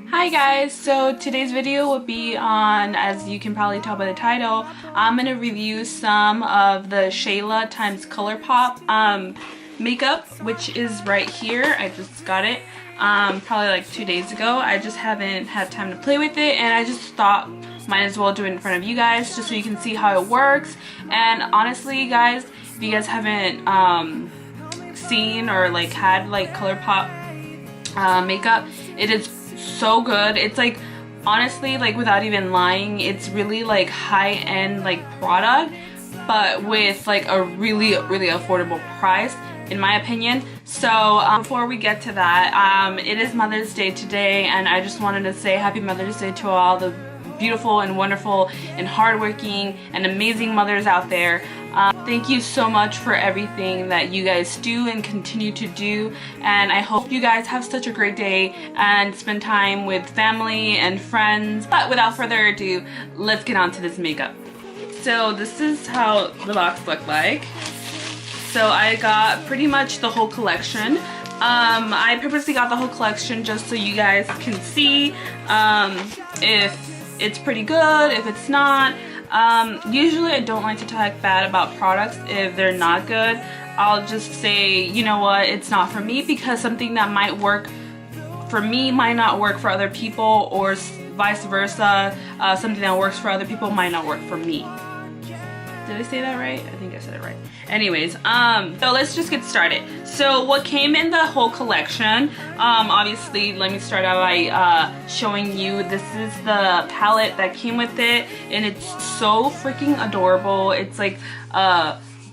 Hi guys, so today's video will be on, as you can probably tell by the title, I'm going to review some of the Shayla times Colourpop makeup, which is right here. I just got it probably like 2 days ago. I just haven't had time to play with it, and I just thought might as well do it in front of you guys just so you can see how it works. And honestly guys, if you guys haven't seen or like had like Colourpop makeup, it is so good. It's like, honestly, like without even lying, it's really like high-end like product, but with like a really affordable price in my opinion. So before we get to that, it is Mother's Day today, and I just wanted to say happy Mother's Day to all the beautiful and wonderful and hardworking and amazing mothers out there. Thank you so much for everything that you guys do and continue to do, and I hope you guys have such a great day and spend time with family and friends. But without further ado, let's get on to this makeup. So this is how the box look like. So I got pretty much the whole collection. I purposely got the whole collection just so you guys can see if it's pretty good, if it's not. Usually I don't like to talk bad about products if they're not good. I'll just say, you know what, it's not for me, because something that might work for me might not work for other people, or vice versa. Something that works for other people might not work for me. Did I say that right? I think I said it right. Anyways, so let's just get started. So what came in the whole collection, obviously let me start out by showing you, this is the palette that came with it, and it's so freaking adorable. It's like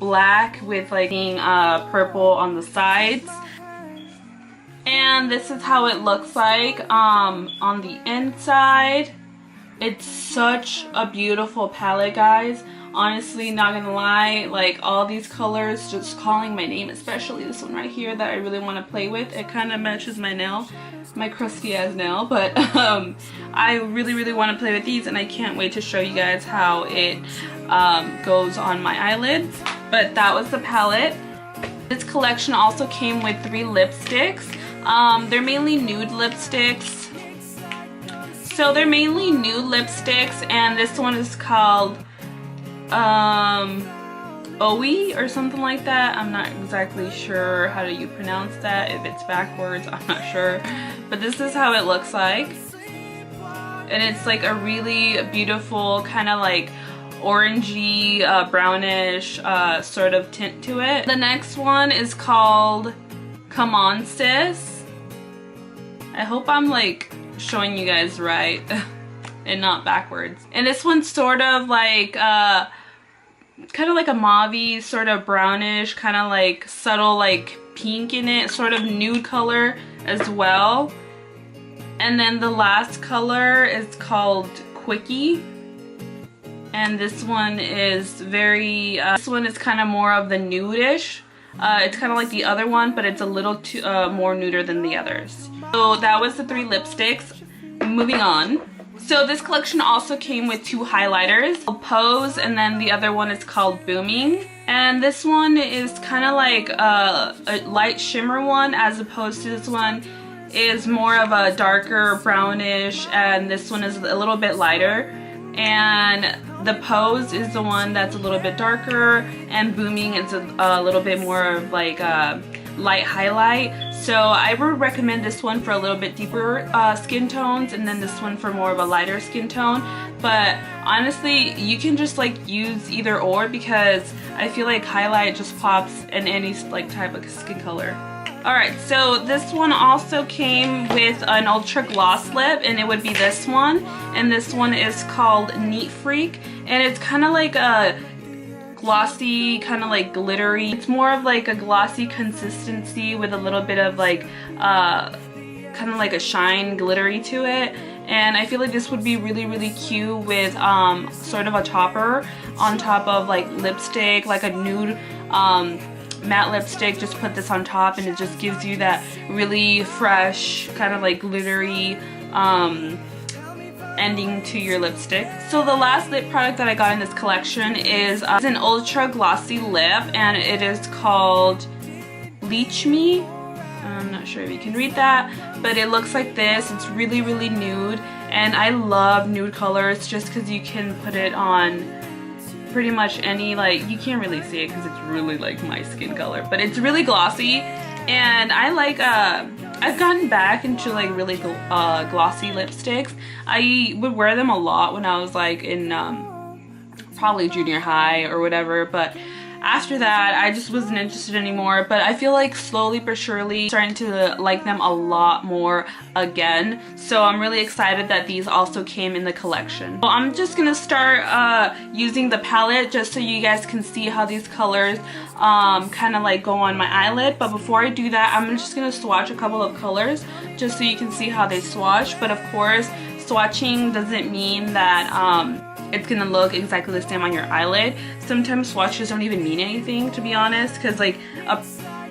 black with like purple on the sides, and this is how it looks like on the inside. It's such a beautiful palette, guys. Honestly, not gonna lie, like all these colors just calling my name, especially this one right here that I really want to play with. It kind of matches my nail, my crusty ass nail, but I really want to play with these, and I can't wait to show you guys how it goes on my eyelids. But that was the palette. This collection also came with 3 lipsticks. They're mainly nude lipsticks. So they're mainly nude lipsticks, and this one is called OOUUU or something like that. I'm not exactly sure how do you pronounce that, if it's backwards, I'm not sure, but this is how it looks like, and it's like a really beautiful kind of like orangey brownish sort of tint to it. The next one is called Come On Sis. I hope I'm like showing you guys right and not backwards. And this one's sort of like kind of like a mauve-y, sort of brownish, kind of like subtle like pink in it, sort of nude color as well. And then the last color is called Quickie, and this one is very this one is kind of more of the nudish. It's kind of like the other one, but it's a little too more nuder than the others. So that was the 3 lipsticks. Moving on. So this collection also came with 2 highlighters, Pose, and then the other one is called Booming. And this one is kind of like a light shimmer one, as opposed to this one is more of a darker brownish, and this one is a little bit lighter. And the Pose is the one that's a little bit darker, and Booming is a little bit more of like a light highlight. So I would recommend this one for a little bit deeper skin tones, and then this one for more of a lighter skin tone. But honestly, you can just like use either or, because I feel like highlight just pops in any like type of skin color. Alright, so this one also came with an ultra gloss lip, and it would be this one. And this one is called Neat Freak, and it's kind of like a glossy, kind of like glittery. It's more of like a glossy consistency with a little bit of like kind of like a shine glittery to it. And I feel like this would be really cute with sort of a topper on top of like lipstick, like a nude matte lipstick. Just put this on top, and it just gives you that really fresh kind of like glittery ending to your lipstick. So the last lip product that I got in this collection is an ultra glossy lip, and it is called LYCHEE. I'm not sure if you can read that, but it looks like this. It's really, really nude, and I love nude colors just because you can put it on pretty much any, like, you can't really see it because it's really like my skin color, but it's really glossy. And I like, I've gotten back into like really glossy lipsticks. I would wear them a lot when I was like in probably junior high or whatever, but after that I just wasn't interested anymore. But I feel like slowly but surely starting to like them a lot more again, so I'm really excited that these also came in the collection. So I'm just gonna start using the palette just so you guys can see how these colors kind of like go on my eyelid. But before I do that, I'm just gonna swatch a couple of colors just so you can see how they swatch. But of course, swatching doesn't mean that it's gonna look exactly the same on your eyelid. Sometimes swatches don't even mean anything, to be honest, because like a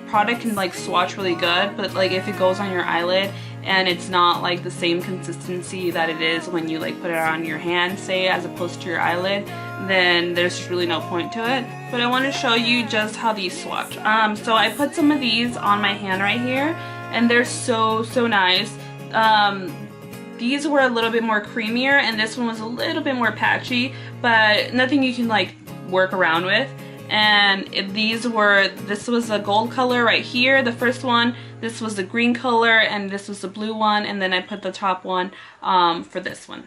product can like swatch really good, but like if it goes on your eyelid and it's not like the same consistency that it is when you like put it on your hand, say, as opposed to your eyelid, then there's just really no point to it. But I want to show you just how these swatch. So I put some of these on my hand right here, and they're so nice. These were a little bit more creamier, and this one was a little bit more patchy, but nothing you can like work around with. And this was a gold color right here, the first one, this was the green color, and this was the blue one, and then I put the top one for this one.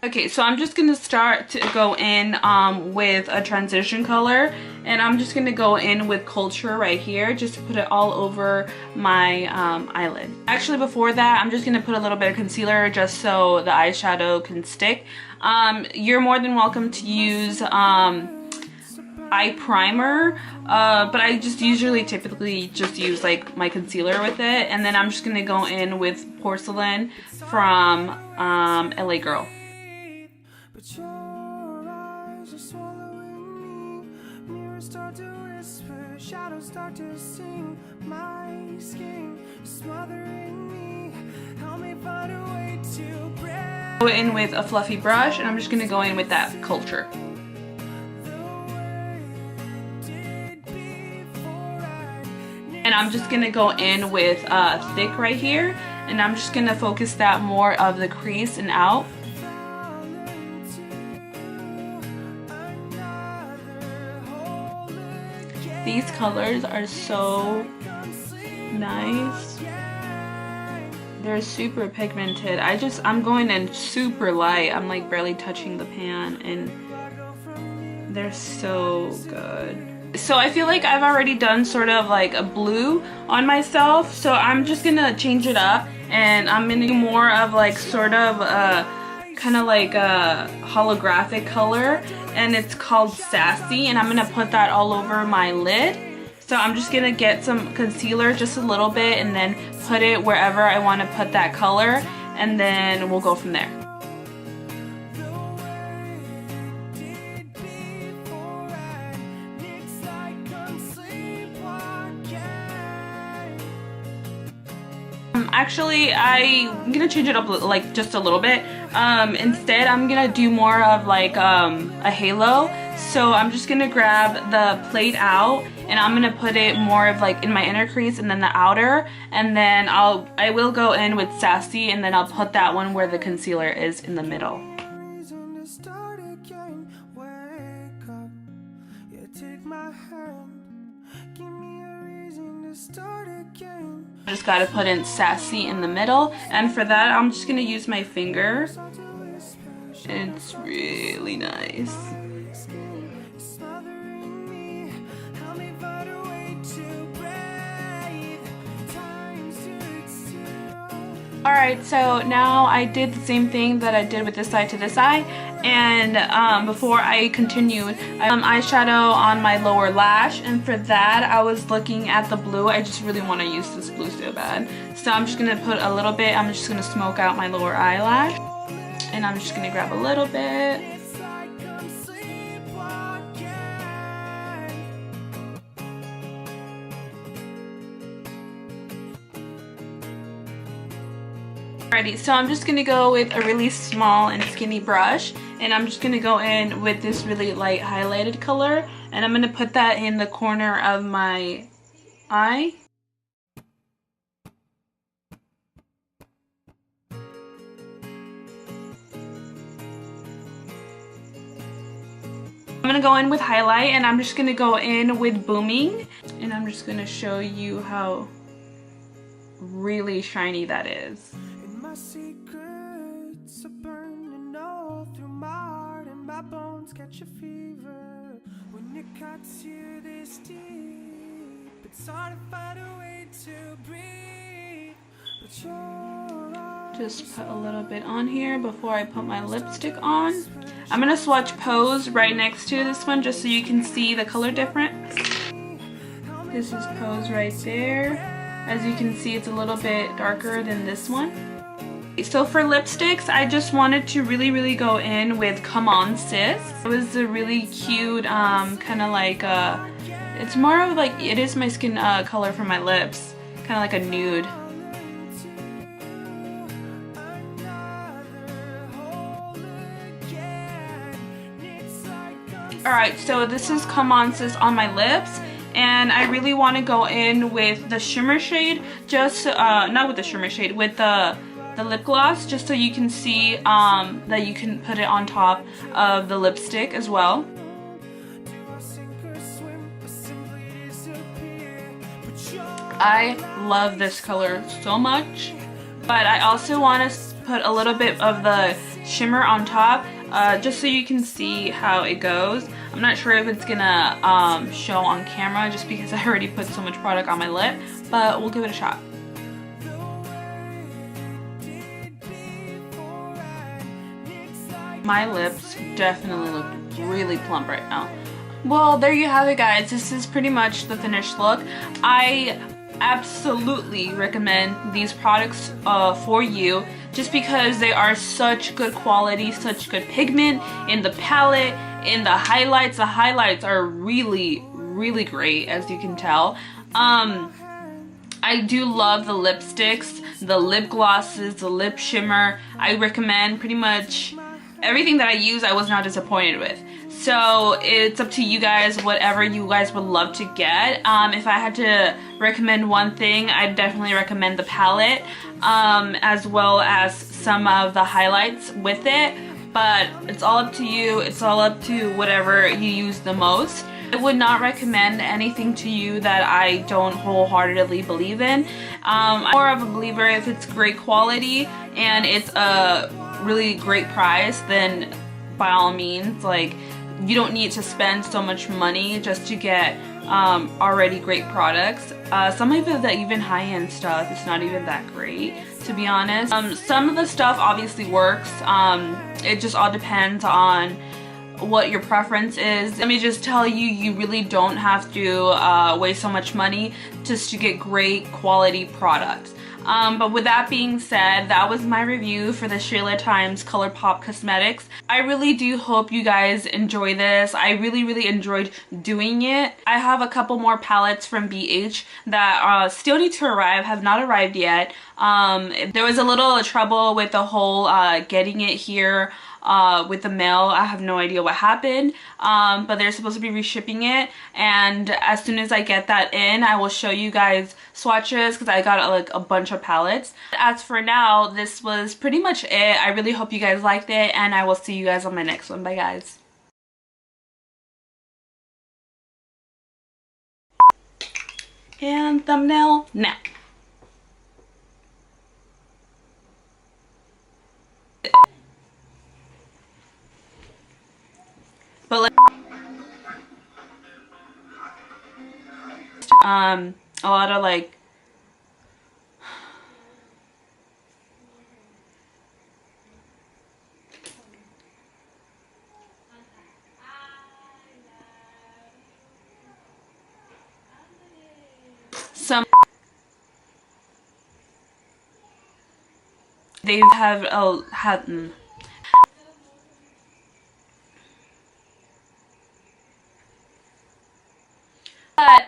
Okay, so I'm just gonna start to go in with a transition color, and I'm just gonna go in with Culture right here, just to put it all over my eyelid. Actually, before that, I'm just gonna put a little bit of concealer just so the eyeshadow can stick. You're more than welcome to use eye primer, but I just typically just use like my concealer with it, and then I'm just gonna go in with Porcelain from LA Girl. But your eyes are swallowing me. Mirrors start to whisper, shadows start to sing. My skin is smothering me. Help me find a way to breathe. Go in with a fluffy brush, and I'm just gonna go in with that Culture. And I'm just gonna go in with Thick right here, and I'm just gonna focus that more of the crease and out. These colors are so nice. They're super pigmented. I'm going in super light. I'm like barely touching the pan, and they're so good. So I feel like I've already done sort of like a blue on myself, so I'm just gonna change it up, and I'm gonna do more of like sort of kind of like a holographic color, and it's called Sassy, and I'm gonna put that all over my lid. So I'm just gonna get some concealer, just a little bit, and then put it wherever I want to put that color, and then we'll go from there. Actually, I'm gonna change it up like just a little bit. Instead, I'm gonna do more of like a halo. So I'm just gonna grab the Played Out, and I'm gonna put it more of like in my inner crease and then the outer, and then I will go in with Sassy, and then I'll put that one where the concealer is in the middle. Just gotta put in Sassy in the middle, and for that I'm just gonna use my finger. It's really nice. Alright, so now I did the same thing that I did with this eye to this eye, and before I continued, eyeshadow on my lower lash, and for that I was looking at the blue. I just really want to use this blue so bad. So I'm just going to put a little bit, I'm just going to smoke out my lower eyelash, and I'm just going to grab a little bit. Alrighty, so I'm just going to go with a really small and skinny brush, and I'm just going to go in with this really light highlighted color, and I'm going to put that in the corner of my eye. I'm gonna go in with highlight, and I'm just gonna go in with booming, and I'm just gonna show you how really shiny that is. And my secrets are burning all through my heart, and my bones catch a fever when it cuts you this deep. It's hard to find a way to breathe, but you're just put a little bit on here before I put my lipstick on. I'm gonna swatch Pose right next to this one just so you can see the color difference. This is Pose right there. As you can see, it's a little bit darker than this one. So for lipsticks, I just wanted to really go in with Come On Sis. It was a really cute, kind of like, it's more of like, it is my skin color for my lips. Kind of like a nude. Alright, so this is Come On Sis on my lips, and I really want to go in with the shimmer shade, just, not with the shimmer shade, with the lip gloss, just so you can see that you can put it on top of the lipstick as well. I love this color so much, but I also want to put a little bit of the shimmer on top, just so you can see how it goes. I'm not sure if it's gonna show on camera just because I already put so much product on my lip, but we'll give it a shot. My lips definitely look really plump right now. Well, there you have it, guys. This is pretty much the finished look. I absolutely recommend these products for you, just because they are such good quality, such good pigment in the palette, in the highlights. The highlights are really great, as you can tell. I do love the lipsticks, the lip glosses, the lip shimmer. I recommend pretty much everything that I use. I was not disappointed with. So it's up to you guys, whatever you guys would love to get. If I had to recommend one thing, I'd definitely recommend the palette, as well as some of the highlights with it. But it's all up to you. It's all up to whatever you use the most. I would not recommend anything to you that I don't wholeheartedly believe in. I'm more of a believer if it's great quality and it's a really great price, then by all means, like, you don't need to spend so much money just to get already great products. Some of the even high-end stuff is not even that great, to be honest. Some of the stuff obviously works. It just all depends on what your preference is. Let me just tell you, you really don't have to waste so much money just to get great quality products. But with that being said, that was my review for the Shayla Times Colourpop Cosmetics. I really do hope you guys enjoy this. I really enjoyed doing it. I have a couple more palettes from BH that still need to arrive, have not arrived yet. There was a little trouble with the whole getting it here with the mail. I have no idea what happened, but they're supposed to be reshipping it, and as soon as I get that in, I will show you guys swatches, because I got like a bunch of palettes. As for now, this was pretty much it. I really hope you guys liked it, and I will see you guys on my next one. Bye, guys. And thumbnail now. But like, a lot of like, some they have but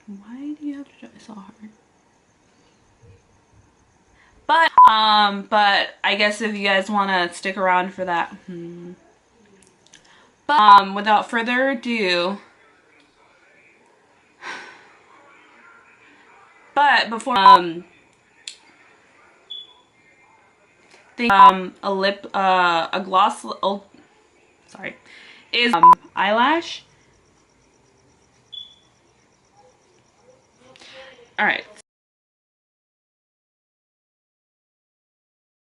why do you have to try so hard? But I guess if you guys want to stick around for that, but without further ado, but before a gloss, sorry, is eyelash. All right,